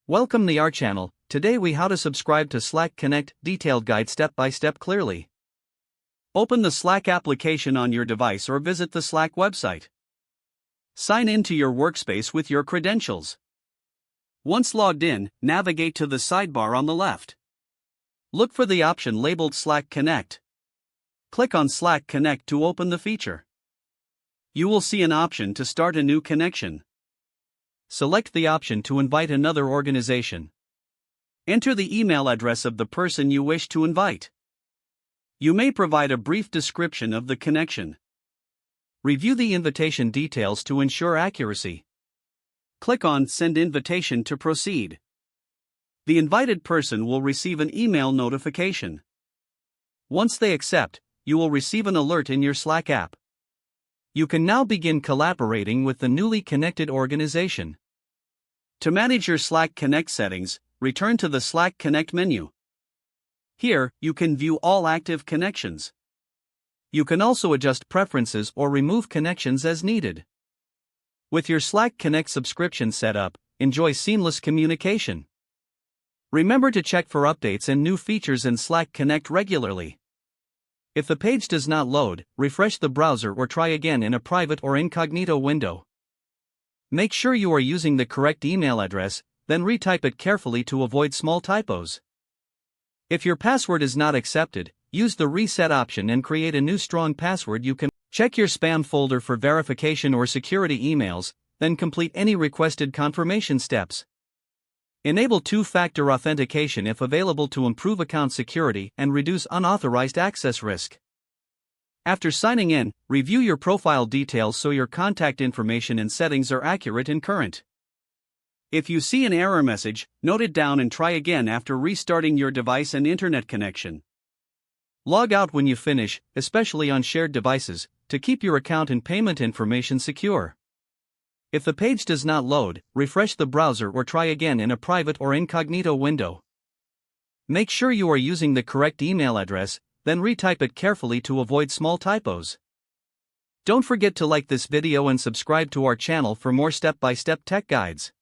Welcome to our channel. Today we how to subscribe to Slack Connect detailed guide step by step clearly. Open the Slack application on your device or visit the Slack website. Sign in to your workspace with your credentials. Once logged in, navigate to the sidebar on the left. Look for the option labeled Slack Connect. Click on Slack Connect to open the feature. You will see an option to start a new connection. Select the option to invite another organization. Enter the email address of the person you wish to invite. You may provide a brief description of the connection. Review the invitation details to ensure accuracy. Click on Send Invitation to proceed. The invited person will receive an email notification. Once they accept, you will receive an alert in your Slack app. You can now begin collaborating with the newly connected organization. To manage your Slack Connect settings, return to the Slack Connect menu. Here, you can view all active connections. You can also adjust preferences or remove connections as needed. With your Slack Connect subscription set up, enjoy seamless communication. Remember to check for updates and new features in Slack Connect regularly. If the page does not load, refresh the browser or try again in a private or incognito window. Make sure you are using the correct email address, then retype it carefully to avoid small typos. If your password is not accepted, use the reset option and create a new strong password. You can check your spam folder for verification or security emails, then complete any requested confirmation steps. Enable two-factor authentication if available to improve account security and reduce unauthorized access risk. After signing in, review your profile details so your contact information and settings are accurate and current. If you see an error message, note it down and try again after restarting your device and internet connection. Log out when you finish, especially on shared devices, to keep your account and payment information secure. If the page does not load, refresh the browser or try again in a private or incognito window. Make sure you are using the correct email address, then retype it carefully to avoid small typos. Don't forget to like this video and subscribe to our channel for more step-by-step tech guides.